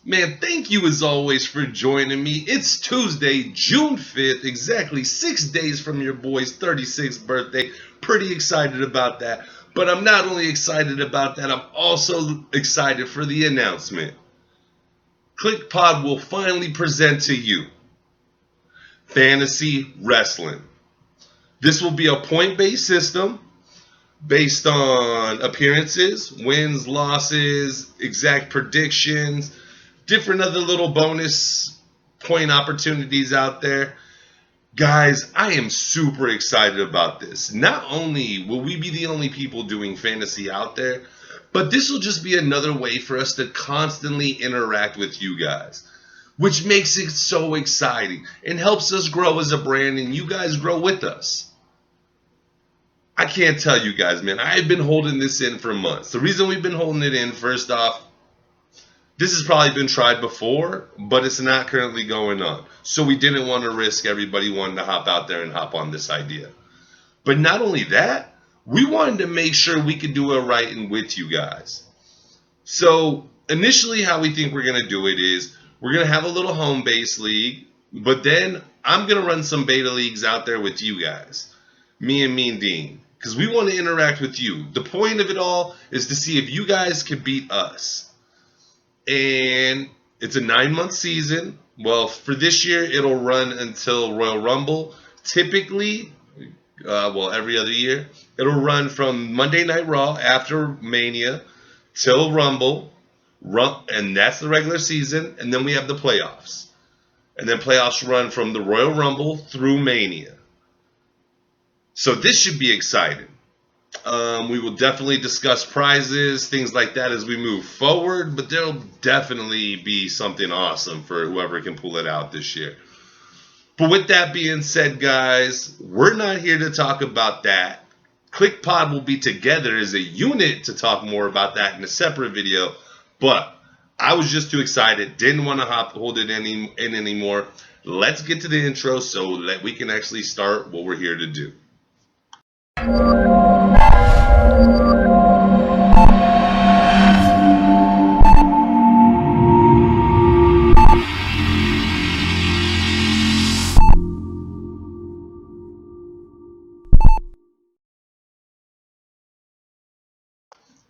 Man, thank you as always for joining me. It's Tuesday, June 5th, exactly 6 days from your boy's 36th birthday. Pretty excited about that. But I'm not only excited about that, I'm also excited for the announcement. KLIQPOD will finally present to you Fantasy Wrestling. This will be a point-based system based on appearances, wins, losses, exact predictions, different other little bonus point opportunities out there. Guys, I am super excited about this. Not only will we be the only people doing fantasy out there, but this will just be another way for us to constantly interact with you guys, which makes it so exciting and helps us grow as a brand and you guys grow with us. I can't tell you guys, man. I've been holding this in for months. The reason we've been holding it in, first off, this has probably been tried before, but it's not currently going on. So we didn't want to risk everybody wanting to hop out there and hop on this idea. But not only that, we wanted to make sure we could do it right and with you guys. So initially how we think we're going to do it is we're going to have a little home-based league, but then I'm going to run some beta leagues out there with you guys. Me and Mean Dean. Because we want to interact with you. The point of it all is to see if you guys can beat us. And it's a 9-month season. Well, for this year, it'll run until Royal Rumble. Typically, every other year, it'll run from Monday Night Raw after Mania till Rumble. And that's the regular season. And then we have the playoffs. And then playoffs run from the Royal Rumble through Mania. So this should be exciting. We will definitely discuss prizes, things like that as we move forward, but there'll definitely be something awesome for whoever can pull it out this year. But with that being said, guys, we're not here to talk about that. KLIQPOD will be together as a unit to talk more about that in a separate video, but I was just too excited, didn't want to hold it in anymore. Let's get to the intro so that we can actually start what we're here to do.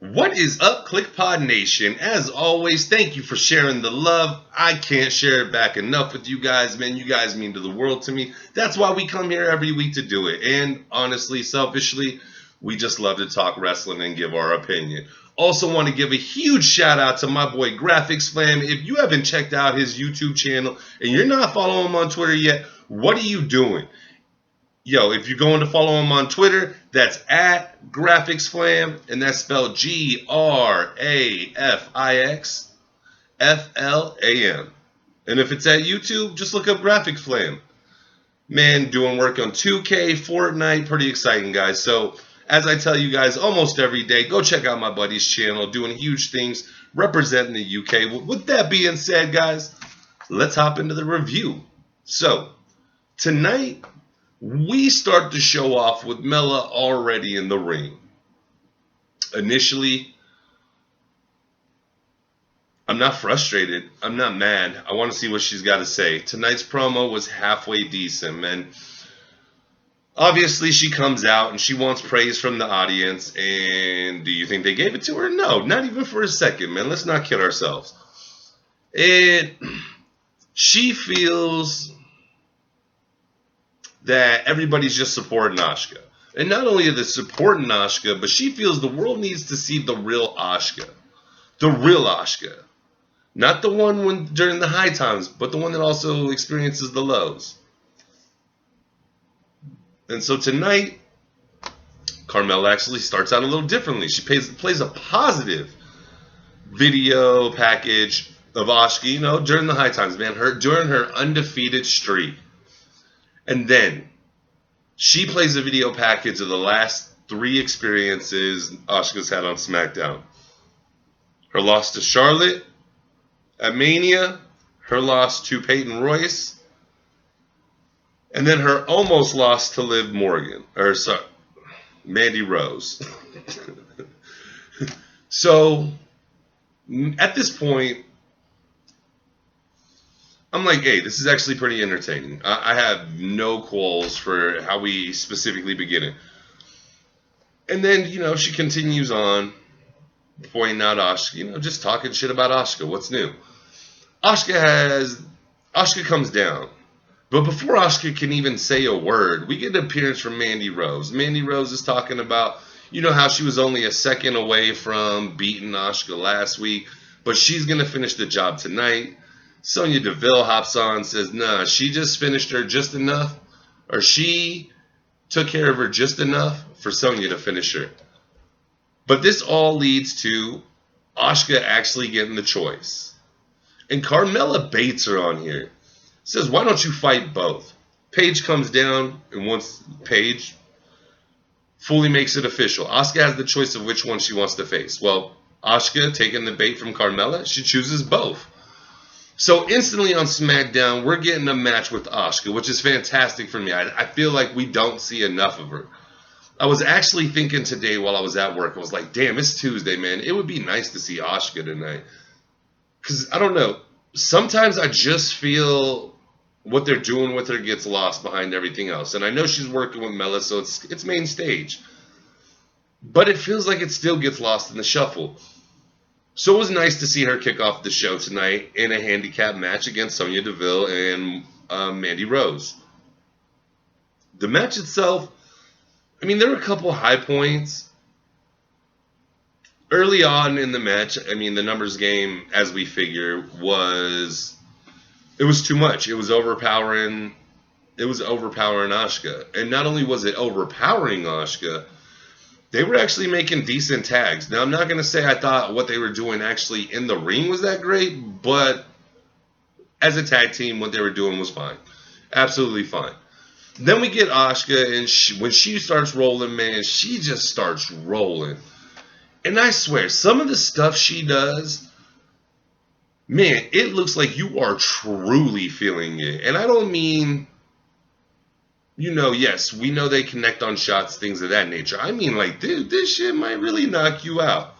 What is up, KLIQPOD Nation? As always, thank you for sharing the love. I can't share it back enough with you guys, man. You guys mean the world to me. That's why we come here every week to do it. And honestly, selfishly, we just love to talk wrestling and give our opinion. Also want to give a huge shout out to my boy Graphics Flam. If you haven't checked out his YouTube channel and you're not following him on Twitter yet, what are you doing? Yo, if you're going to follow him on Twitter, that's at GraphicsFlam, and that's spelled GRAFIXFLAM. And if it's at YouTube, just look up GraphicsFlam. Man, doing work on 2K, Fortnite, pretty exciting, guys. So, as I tell you guys almost every day, go check out my buddy's channel, doing huge things, representing the UK. With that being said, guys, let's hop into the review. So, tonight, we start the show off with Mella already in the ring. Initially, I'm not frustrated. I'm not mad. I want to see what she's got to say. Tonight's promo was halfway decent, man. Obviously, she comes out and she wants praise from the audience. And do you think they gave it to her? No, not even for a second, man. Let's not kid ourselves. She feels that everybody's just supporting Asuka. And not only are they supporting Asuka, but she feels the world needs to see the real Asuka. The real Asuka. Not the one during the high times, but the one that also experiences the lows. And so tonight, Carmella actually starts out a little differently. She plays a positive video package of Asuka, during the high times, man. During her undefeated streak. And then she plays a video package of the last 3 experiences Asuka's had on SmackDown. Her loss to Charlotte at Mania, her loss to Peyton Royce, and then her almost loss to Liv Morgan, Mandy Rose. So, at this point, I'm like, hey, this is actually pretty entertaining. I have no qualms for how we specifically begin it. And then, she continues on, pointing out Asuka, just talking shit about Asuka. What's new? Asuka comes down. But before Asuka can even say a word, we get an appearance from Mandy Rose. Mandy Rose is talking about, how she was only a second away from beating Asuka last week, but she's going to finish the job tonight. Sonya Deville hops on and says, nah, she just finished her just enough, or she took care of her just enough for Sonya to finish her. But this all leads to Asuka actually getting the choice. And Carmella baits her on here. Says, why don't you fight both? Paige comes down, and once Paige fully makes it official, Asuka has the choice of which one she wants to face. Well, Asuka, taking the bait from Carmella, she chooses both. So instantly on SmackDown, we're getting a match with Asuka, which is fantastic for me. I feel like we don't see enough of her. I was actually thinking today while I was at work, I was like, damn, it's Tuesday, man. It would be nice to see Asuka tonight. Because, I don't know, sometimes I just feel what they're doing with her gets lost behind everything else. And I know she's working with Mella, so it's main stage. But it feels like it still gets lost in the shuffle. So it was nice to see her kick off the show tonight in a handicap match against Sonya Deville and Mandy Rose. The match itself, I mean, there were a couple high points. Early on in the match, I mean, the numbers game, as we figure, was too much. It was overpowering. It was overpowering Asuka. And not only was it overpowering Asuka, they were actually making decent tags. Now, I'm not going to say I thought what they were doing actually in the ring was that great, but as a tag team, what they were doing was fine. Absolutely fine. Then we get Asuka, and when she starts rolling, man, she just starts rolling. And I swear, some of the stuff she does, man, it looks like you are truly feeling it. And I don't mean, yes, we know they connect on shots, things of that nature. I mean, like, dude, this shit might really knock you out.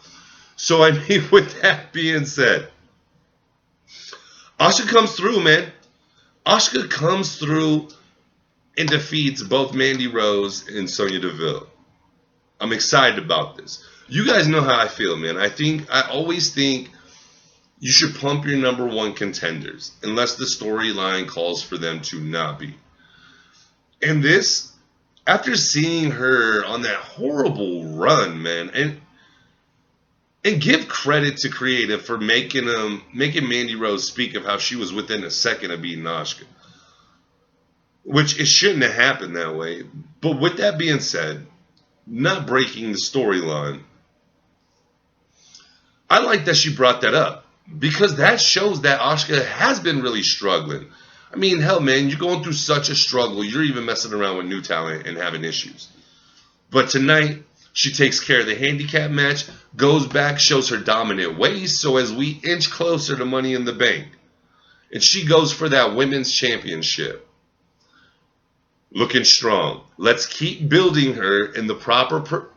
So, I mean, with that being said, Asuka comes through, man. Asuka comes through and defeats both Mandy Rose and Sonya Deville. I'm excited about this. You guys know how I feel, man. I always think you should pump your number one contenders, unless the storyline calls for them to not be. And this, after seeing her on that horrible run, man, and give credit to creative for making Mandy Rose speak of how she was within a second of beating Asuka. Which it shouldn't have happened that way. But with that being said, not breaking the storyline, I like that she brought that up. Because that shows that Asuka has been really struggling. I mean, hell, man, you're going through such a struggle. You're even messing around with new talent and having issues. But tonight, she takes care of the handicap match, goes back, shows her dominant ways. So as we inch closer to Money in the Bank, and she goes for that women's championship. Looking strong. Let's keep building her on the proper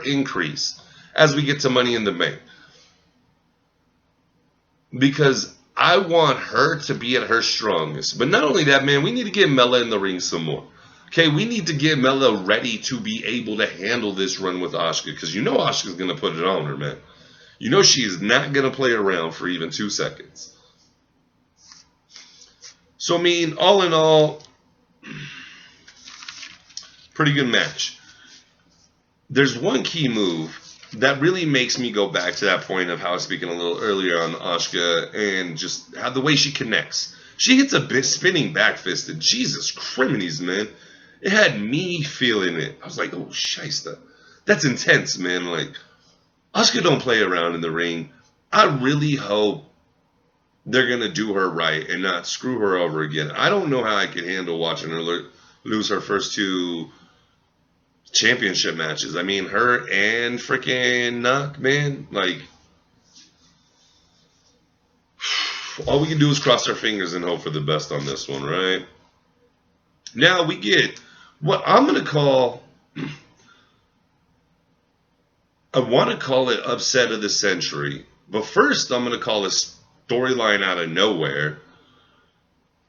increase as we get to Money in the Bank. Because I want her to be at her strongest. But not only that, man, we need to get Mella in the ring some more. Okay, we need to get Mella ready to be able to handle this run with Asuka. Because Asuka's going to put it on her, man. She is not going to play around for even 2 seconds. So, I mean, all in all, pretty good match. There's one key move that really makes me go back to that point of how I was speaking a little earlier on Asuka and just how the way she connects. She hits a bit spinning back fist, and Jesus criminies, man. It had me feeling it. I was like, oh, shysta. That's intense, man. Like, Asuka don't play around in the ring. I really hope they're going to do her right and not screw her over again. I don't know how I can handle watching her lose her first 2 championship matches. I mean, her and freaking Nak, man. Like, all we can do is cross our fingers and hope for the best on this one, right? Now we get what I'm going to call, I want to call it upset of the century. But first, I'm going to call a storyline out of nowhere.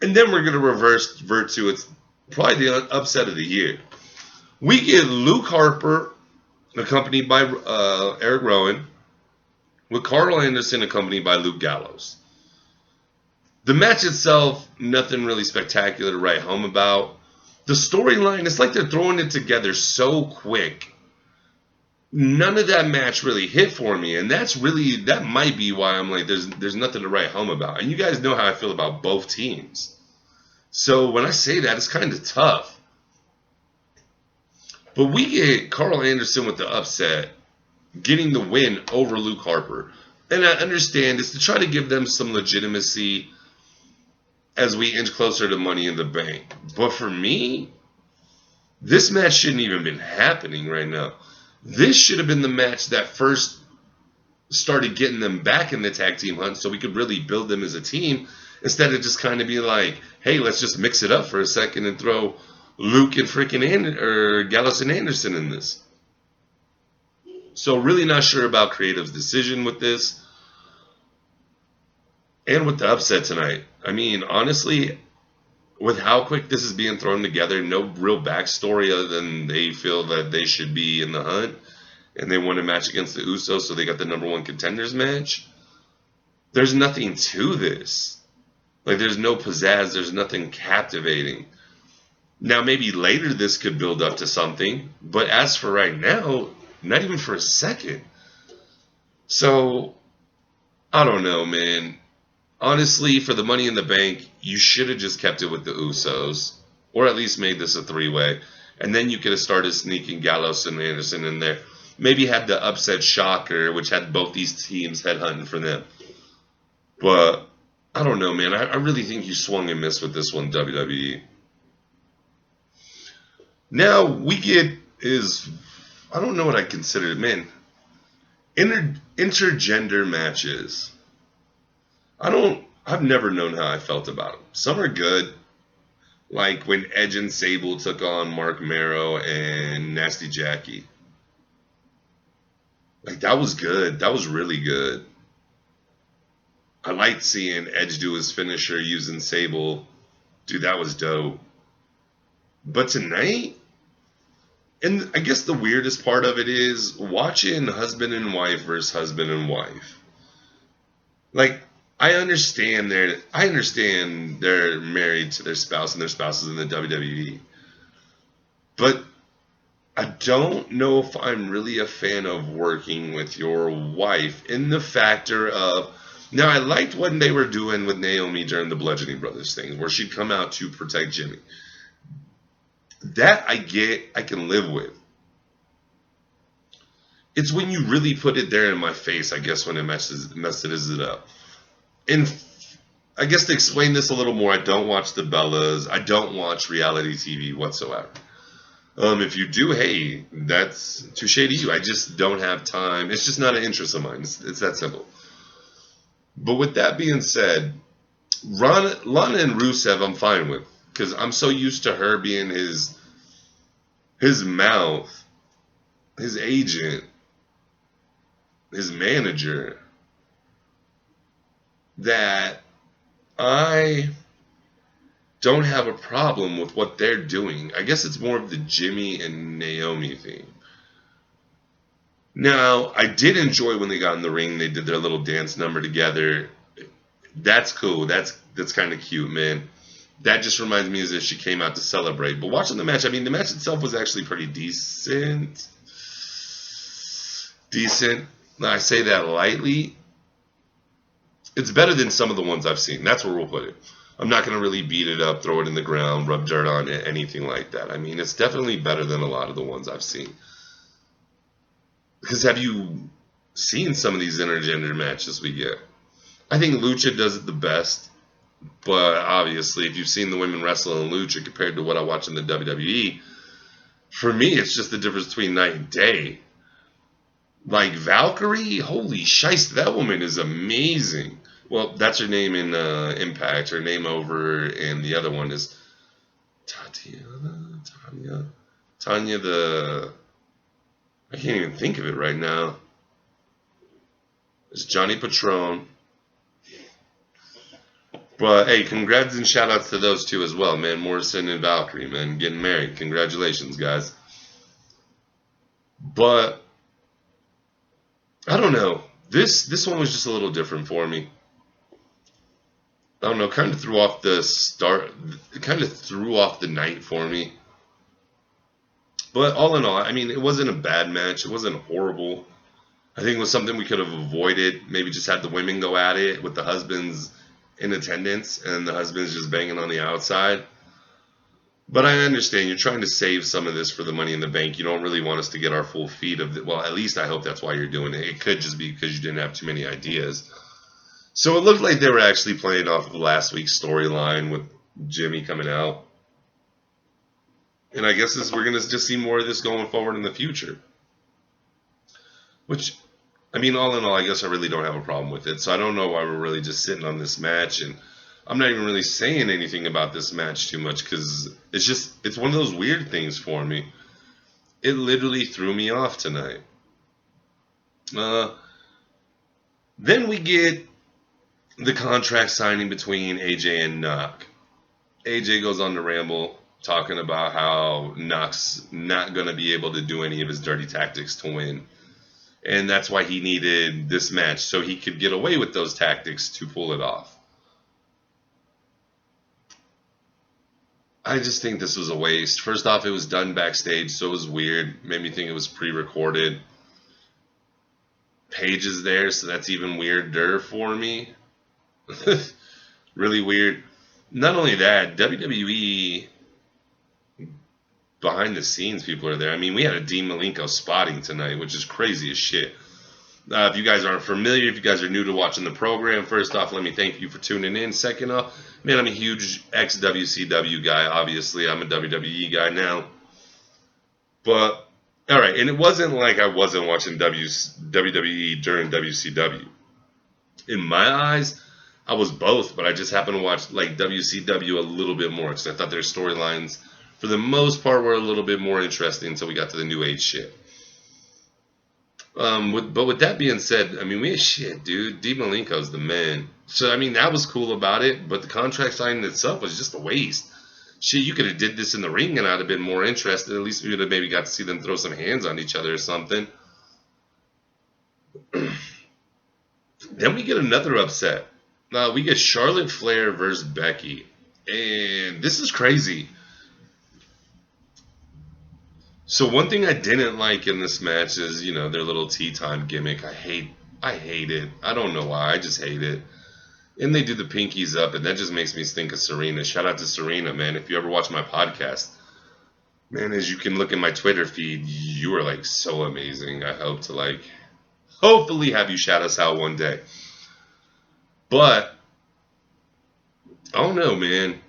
And then we're going to revert to it's probably the upset of the year. We get Luke Harper, accompanied by Eric Rowan, with Carl Anderson accompanied by Luke Gallows. The match itself, nothing really spectacular to write home about. The storyline, it's like they're throwing it together so quick. None of that match really hit for me, and that might be why I'm like, there's nothing to write home about. And you guys know how I feel about both teams. So when I say that, it's kind of tough. But we get Carl Anderson with the upset, getting the win over Luke Harper. And I understand it's to try to give them some legitimacy as we inch closer to Money in the Bank. But for me, this match shouldn't even been happening right now. This should have been the match that first started getting them back in the tag team hunt so we could really build them as a team instead of just kind of be like, hey, let's just mix it up for a second and throw Luke and freaking Gallows and Anderson in this. So really not sure about Creative's decision with this. And with the upset tonight. I mean, honestly, with how quick this is being thrown together, no real backstory other than they feel that they should be in the hunt. And they won a match against the Usos, so they got the #1 contenders match. There's nothing to this. Like, there's no pizzazz. There's nothing captivating. Now, maybe later this could build up to something. But as for right now, not even for a second. So, I don't know, man. Honestly, for the Money in the Bank, you should have just kept it with the Usos. Or at least made this a 3-way. And then you could have started sneaking Gallows and Anderson in there. Maybe had the upset shocker, which had both these teams headhunting for them. But, I don't know, man. I really think you swung and missed with this one, WWE. Now, we get I don't know what I consider it, man. Intergender matches. I've never known how I felt about them. Some are good. Like when Edge and Sable took on Mark Marrow and Nasty Jackie. Like, that was good. That was really good. I liked seeing Edge do his finisher using Sable. Dude, that was dope. But tonight, and I guess the weirdest part of it is watching husband and wife versus husband and wife. Like, I understand they're married to their spouse and their spouse is in the WWE. But I don't know if I'm really a fan of working with your wife in the factor of... Now, I liked what they were doing with Naomi during the Bludgeoning Brothers thing, where she'd come out to protect Jimmy. That I can live with. It's when you really put it there in my face, I guess, when it messes it up. And I guess to explain this a little more, I don't watch the Bellas. I don't watch reality TV whatsoever. If you do, hey, that's touche to you. I just don't have time. It's just not an interest of mine. It's that simple. But with that being said, Lana and Rusev I'm fine with. Because I'm so used to her being his mouth, his agent, his manager, that I don't have a problem with what they're doing. I guess it's more of the Jimmy and Naomi theme. Now, I did enjoy when they got in the ring. They did their little dance number together. That's cool. That's kind of cute, man. That just reminds me as if she came out to celebrate. But watching the match, I mean, the match itself was actually pretty decent. Now, I say that lightly. It's better than some of the ones I've seen. That's where we'll put it. I'm not going to really beat it up, throw it in the ground, rub dirt on it, anything like that. I mean, it's definitely better than a lot of the ones I've seen. Because have you seen some of these intergender matches we get? I think Lucha does it the best. But obviously, if you've seen the women wrestle in Lucha compared to what I watch in the WWE, for me, it's just the difference between night and day. Like Valkyrie, holy shice, that woman is amazing. Well, that's her name in Impact. Her name over, and the other one is Tanya the... I can't even think of it right now. It's Johnny Patron. But hey, congrats and shout outs to those two as well, man. Morrison and Valkyrie, man, getting married. Congratulations, guys. But I don't know. This one was just a little different for me. I don't know, kind of threw off the start. It kind of threw off the night for me. But all in all, I mean, it wasn't a bad match. It wasn't horrible. I think it was something we could have avoided. Maybe just had the women go at it with the husbands in attendance and the husbands just banging on the outside. But I understand you're trying to save some of this for the Money in the Bank. You don't really want us to get our full feed of it. Well, at least I hope that's why you're doing it. It could just be because you didn't have too many ideas. So it looked like they were actually playing off of last week's storyline with Jimmy coming out. And I guess we're going to just see more of this going forward in the future. Which, I mean, all in all, I guess I really don't have a problem with it. So I don't know why we're really just sitting on this match. And I'm not even really saying anything about this match too much because it's one of those weird things for me. It literally threw me off tonight. Then we get the contract signing between AJ and Nak. AJ goes on to ramble talking about how Nak's not going to be able to do any of his dirty tactics to win. And that's why he needed this match, so he could get away with those tactics to pull it off. I just think this was a waste. First off, it was done backstage, so it was weird. Made me think it was pre-recorded. Paige is there, so that's even weirder for me. Really weird. Not only that, WWE behind the scenes people are there. I mean, we had a Dean Malenko spotting tonight, which is crazy as shit. If you guys aren't familiar, if you guys are new to watching the program, first off, let me thank you for tuning in. Second off, man, I'm a huge ex-WCW guy. Obviously, I'm a WWE guy now. But, all right, and it wasn't like I wasn't watching WWE during WCW. In my eyes, I was both, but I just happened to watch like WCW a little bit more because I thought their storylines, for the most part, were a little bit more interesting until we got to the New Age shit. But with that being said, I mean, dude. Dean Malenko's the man. So, I mean, that was cool about it, but the contract signing itself was just a waste. Shit, you could have did this in the ring and I'd have been more interested. At least we would have maybe got to see them throw some hands on each other or something. Then we get another upset. We get Charlotte Flair versus Becky. And this is crazy. So one thing I didn't like in this match is, their little tea time gimmick. I hate it. I don't know why. I just hate it. And they do the pinkies up, and that just makes me think of Serena. Shout out to Serena, man. If you ever watch my podcast, man, as you can look in my Twitter feed, you are, like, so amazing. I hope to, hopefully have you shout us out one day. But, I don't know, man.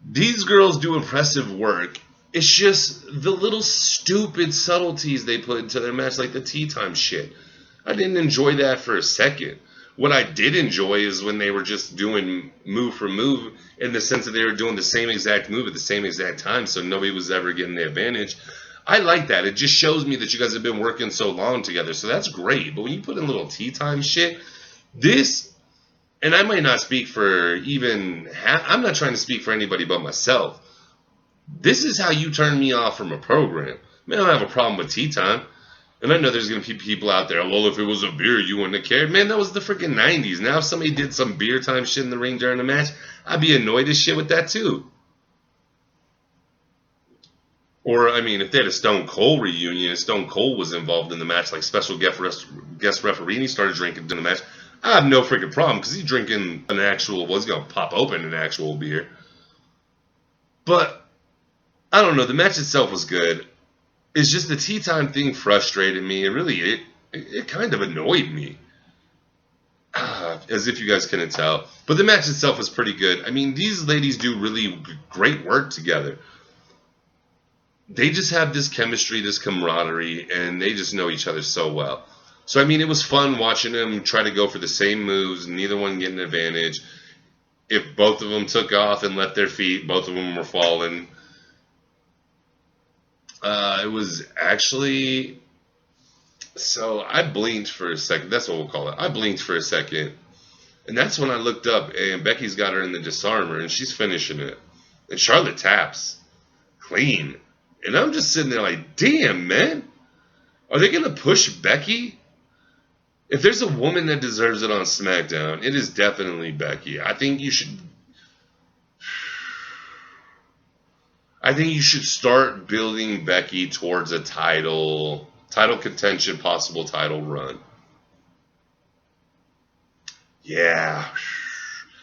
These girls do impressive work. It's just the little stupid subtleties they put into their match, like the tea time shit. I didn't enjoy that for a second. What I did enjoy is when they were just doing move for move in the sense that they were doing the same exact move at the same exact time, so nobody was ever getting the advantage. I like that. It just shows me that you guys have been working so long together, so that's great. But when you put in little tea time shit, and I might not speak for I'm not trying to speak for anybody but myself. This is how you turn me off from a program. Man, I don't have a problem with tea time. And I know there's going to be people out there, well, if it was a beer, you wouldn't have cared. Man, that was the freaking 90s. Now, if somebody did some beer time shit in the ring during the match, I'd be annoyed as shit with that, too. Or, I mean, if they had a Stone Cold reunion and Stone Cold was involved in the match, like special guest referee, and he started drinking during the match, I have no freaking problem, because he's drinking he's going to pop open an actual beer. But I don't know. The match itself was good. It's just the tea time thing frustrated me. It kind of annoyed me. As if you guys couldn't tell. But the match itself was pretty good. I mean, these ladies do really great work together. They just have this chemistry, this camaraderie, and they just know each other so well. So, I mean, it was fun watching them try to go for the same moves, neither one getting an advantage. If both of them took off and left their feet, both of them were falling. It was actually So I blinked for a second. That's what we'll call it. I blinked for a second. And that's when I looked up, and Becky's got her in the disarmer, and she's finishing it. And Charlotte taps. Clean. And I'm just sitting there like, damn, man. Are they going to push Becky? If there's a woman that deserves it on SmackDown, it is definitely Becky. I think you should start building Becky towards a title contention, possible title run. Yeah.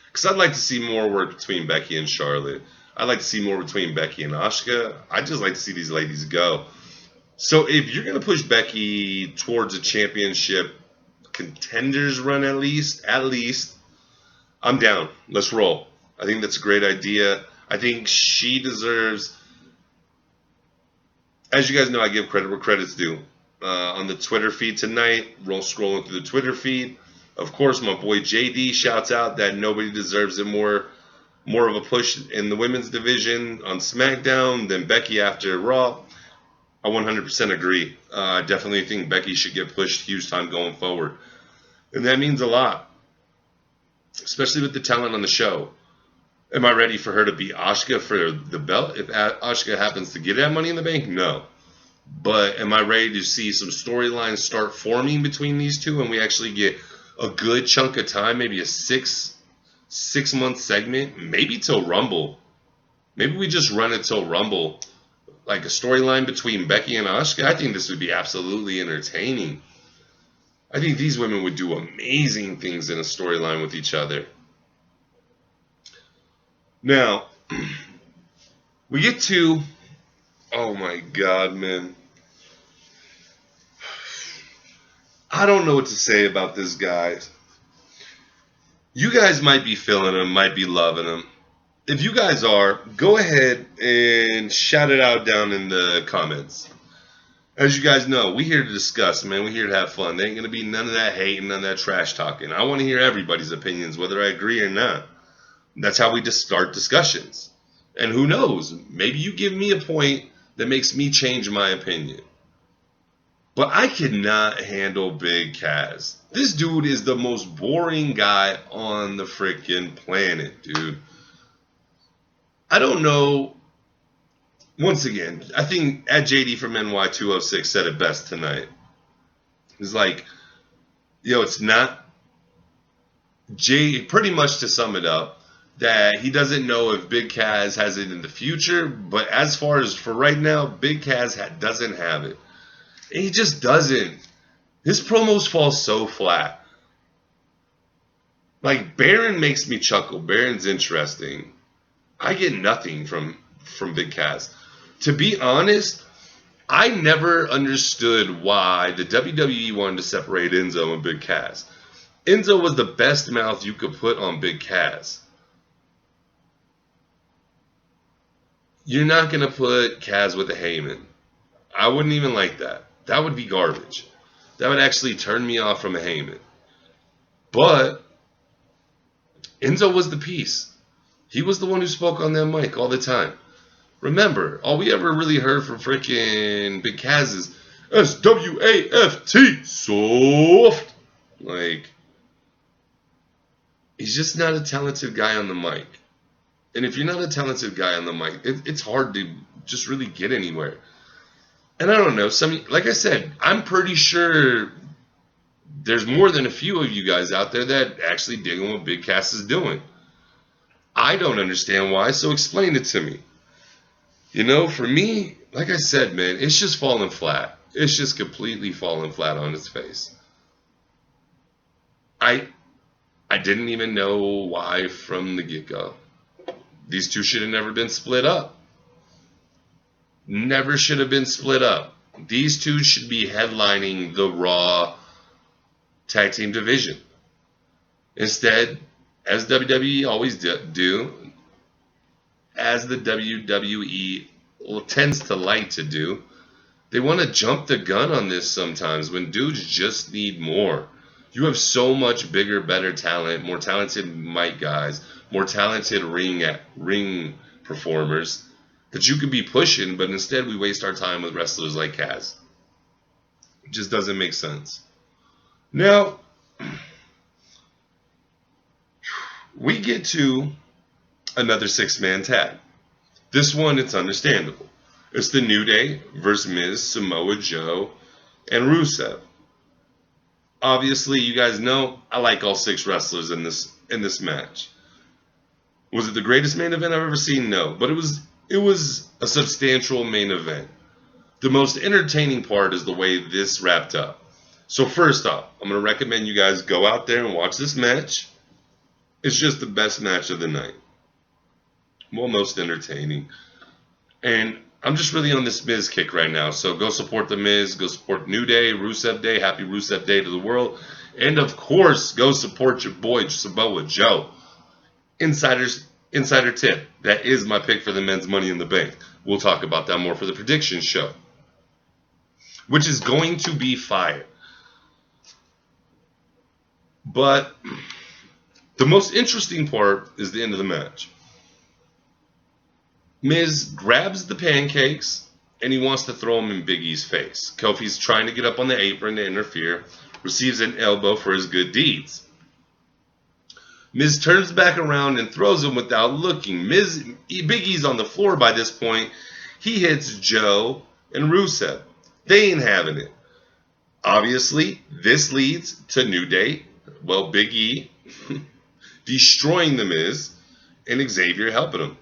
Because I'd like to see more work between Becky and Charlotte. I'd like to see more between Becky and Asuka. I'd just like to see these ladies go. So if you're going to push Becky towards a championship contenders run at least, I'm down. Let's roll. I think that's a great idea. I think she deserves, as you guys know, I give credit where credit's due. On the Twitter feed tonight, scrolling through the Twitter feed, of course, my boy JD shouts out that nobody deserves it more of a push in the women's division on SmackDown than Becky after Raw. I 100% agree. I definitely think Becky should get pushed huge time going forward. And that means a lot, especially with the talent on the show. Am I ready for her to beat Asuka for the belt? If Asuka happens to get that Money in the Bank, no. But am I ready to see some storylines start forming between these two and we actually get a good chunk of time, maybe a six-month segment, maybe till Rumble. Maybe we just run it till Rumble. Like a storyline between Becky and Asuka. I think this would be absolutely entertaining. I think these women would do amazing things in a storyline with each other. Now, we get to, oh my God, man. I don't know what to say about this guy. You guys might be feeling him, might be loving him. If you guys are, go ahead and shout it out down in the comments. As you guys know, we're here to discuss, man. We're here to have fun. There ain't going to be none of that hate and none of that trash talking. I want to hear everybody's opinions, whether I agree or not. That's how we just start discussions. And who knows? Maybe you give me a point that makes me change my opinion. But I cannot handle Big Cass. This dude is the most boring guy on the freaking planet, dude. I don't know. Once again, I think at JD from NY206 said it best tonight. It's like, it's not pretty much to sum it up, that he doesn't know if Big Cass has it in the future, but as far as for right now, Big Cass doesn't have it. And he just doesn't. His promos fall so flat. Like, Baron makes me chuckle. Baron's interesting. I get nothing from Big Cass. To be honest, I never understood why the WWE wanted to separate Enzo and Big Cass. Enzo was the best mouth you could put on Big Cass. You're not going to put Cass with a Heyman. I wouldn't even like that. That would be garbage. That would actually turn me off from a Heyman. But Enzo was the piece. He was the one who spoke on that mic all the time. Remember, all we ever really heard from freaking Big Cass is SWAFT, soft. Like, he's just not a talented guy on the mic. And if you're not a talented guy on the mic, it's hard to just really get anywhere. And I don't know, like I said, I'm pretty sure there's more than a few of you guys out there that actually dig on what Big Cass is doing. I don't understand why, so explain it to me. For me, like I said, man, it's just falling flat. It's just completely falling flat on its face. I didn't even know why from the get-go. These two should have never been split up. Never should have been split up. These two should be headlining the Raw Tag Team Division. Instead, as WWE always do, as the WWE tends to like to do, they want to jump the gun on this sometimes when dudes just need more. You have so much bigger, better talent, more talented mic guys, more talented ring performers that you could be pushing, but instead we waste our time with wrestlers like Cass. Just doesn't make sense. Now, we get to another 6-man tag. This one, it's understandable. It's the New Day versus Miz, Samoa Joe, and Rusev. Obviously, you guys know I like all 6 wrestlers in this match. Was it the greatest main event I've ever seen? No, but it was a substantial main event. The most entertaining part is the way this wrapped up. So first off, I'm going to recommend you guys go out there and watch this match. It's just the best match of the night. Well, most entertaining. And I'm just really on this Miz kick right now. So go support the Miz. Go support New Day, Rusev Day. Happy Rusev Day to the world. And of course, go support your boy Samoa Joe. Insider tip. That is my pick for the men's Money in the Bank. We'll talk about that more for the prediction show, which is going to be fire. But the most interesting part is the end of the match. Miz grabs the pancakes and he wants to throw them in Big E's face. Kofi's trying to get up on the apron to interfere, receives an elbow for his good deeds. Miz turns back around and throws him without looking. Big E's on the floor by this point. He hits Joe and Rusev. They ain't having it. Obviously, this leads to New Day, Big E, destroying the Miz, and Xavier helping him.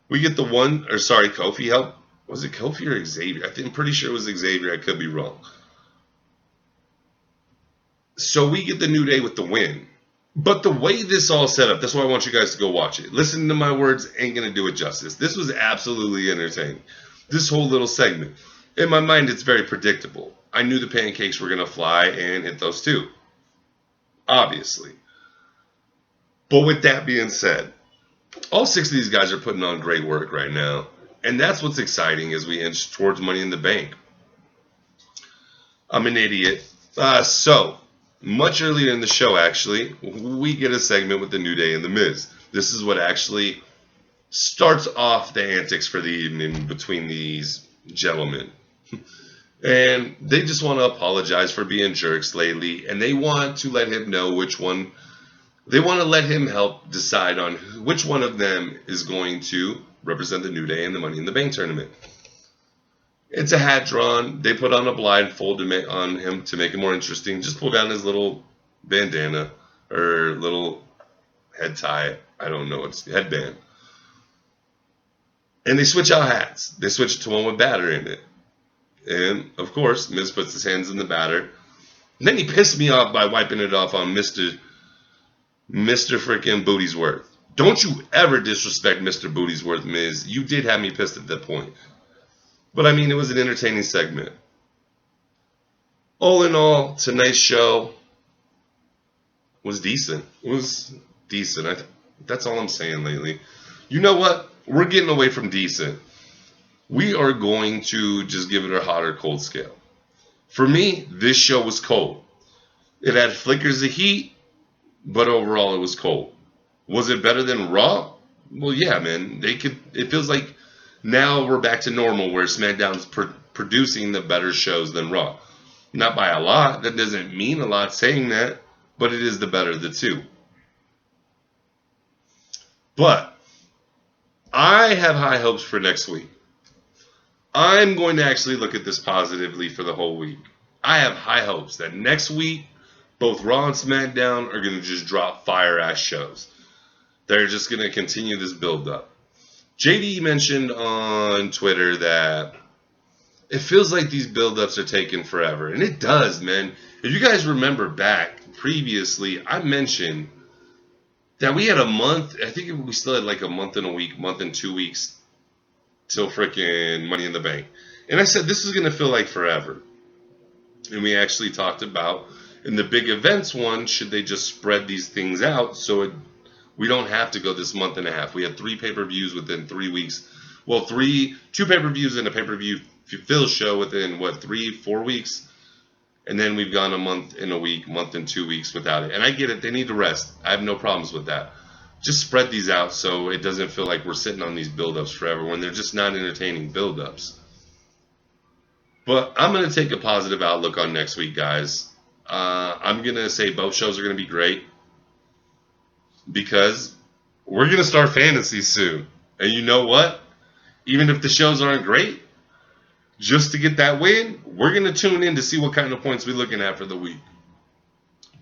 We get Kofi help. Was it Kofi or Xavier? I'm pretty sure it was Xavier. I could be wrong. So we get the New Day with the win. But the way this all set up, that's why I want you guys to go watch it. Listening to my words ain't going to do it justice. This was absolutely entertaining. This whole little segment. In my mind, it's very predictable. I knew the pancakes were going to fly and hit those too. Obviously. But with that being said, all 6 of these guys are putting on great work right now. And that's what's exciting as we inch towards Money in the Bank. I'm an idiot. So, much earlier in the show, actually, we get a segment with the New Day and the Miz. This is what actually starts off the antics for the evening between these gentlemen. And they just want to apologize for being jerks lately. And they want to let him know which one. They want to let him help decide on which one of them is going to represent the New Day in the Money in the Bank tournament. It's a hat drawn. They put on a blindfold on him to make it more interesting. Just pull down his little bandana or little head tie. I don't know. It's headband. And they switch out hats. They switch it to one with batter in it. And, of course, Miz puts his hands in the batter. And then he pissed me off by wiping it off on Mr. freaking Bootiesworth. Don't you ever disrespect Mr. Bootiesworth, Miz. You did have me pissed at that point. But, I mean, it was an entertaining segment. All in all, tonight's show was decent. It was decent. That's all I'm saying lately. You know what? We're getting away from decent. We are going to just give it a hot or cold scale. For me, this show was cold. It had flickers of heat, but overall it was cold. Was it better than Raw? Well, yeah, man. It feels like now we're back to normal where SmackDown's producing the better shows than Raw. Not by a lot. That doesn't mean a lot saying that, but it is the better of the two. But I have high hopes for next week. I'm going to actually look at this positively for the whole week. I have high hopes that next week, both Raw and SmackDown are going to just drop fire-ass shows. They're just going to continue this build-up. JD mentioned on Twitter that it feels like these build-ups are taking forever. And it does, man. If you guys remember back previously, I mentioned that we had a month. I think we still had like a month and a week, month and 2 weeks till freaking Money in the Bank. And I said this is going to feel like forever. And we actually talked about in the big events one, should they just spread these things out so we don't have to go this month and a half. We had 3 pay-per-views within 3 weeks. Well, 2 pay-per-views and a pay-per-view Phil show within, 3-4 weeks? And then we've gone a month and a week, month and 2 weeks without it. And I get it. They need to rest. I have no problems with that. Just spread these out so it doesn't feel like we're sitting on these build-ups forever when they're just not entertaining build-ups. But I'm going to take a positive outlook on next week, guys. I'm going to say both shows are going to be great because we're going to start fantasy soon. And you know what? Even if the shows aren't great, just to get that win, we're going to tune in to see what kind of points we're looking at for the week.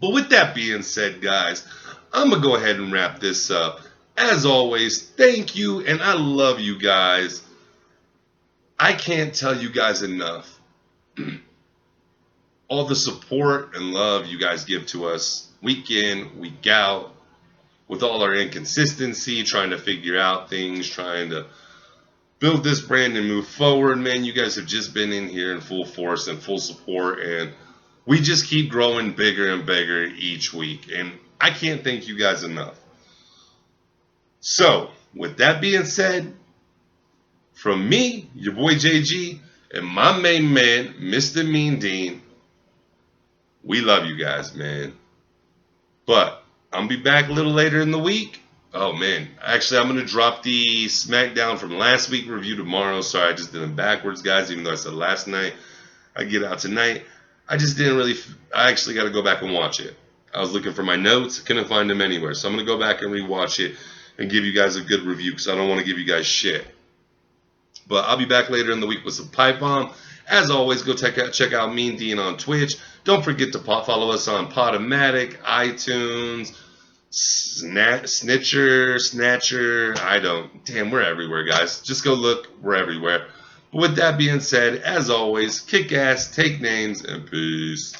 But with that being said, guys, I'm going to go ahead and wrap this up. As always, thank you, and I love you guys. I can't tell you guys enough all the support and love you guys give to us week in, week out, with all our inconsistency, trying to figure out things, trying to build this brand and move forward. Man, you guys have just been in here in full force and full support, and we just keep growing bigger and bigger each week, and I can't thank you guys enough. So, with that being said, from me, your boy JG, and my main man, Mr. Mean Dean, we love you guys, man. But I'll be back a little later in the week. Oh, man. Actually, I'm going to drop the SmackDown from last week review tomorrow. Sorry, I just did it backwards, guys, even though I said last night. I get out tonight. I actually got to go back and watch it. I was looking for my notes. Couldn't find them anywhere. So I'm going to go back and rewatch it and give you guys a good review because I don't want to give you guys shit. But I'll be back later in the week with some pipe bomb. As always, go check out Mean Dean on Twitch. Don't forget to follow us on Podomatic, iTunes, Snatcher. We're everywhere, guys. Just go look. We're everywhere. But with that being said, as always, kick ass, take names, and peace.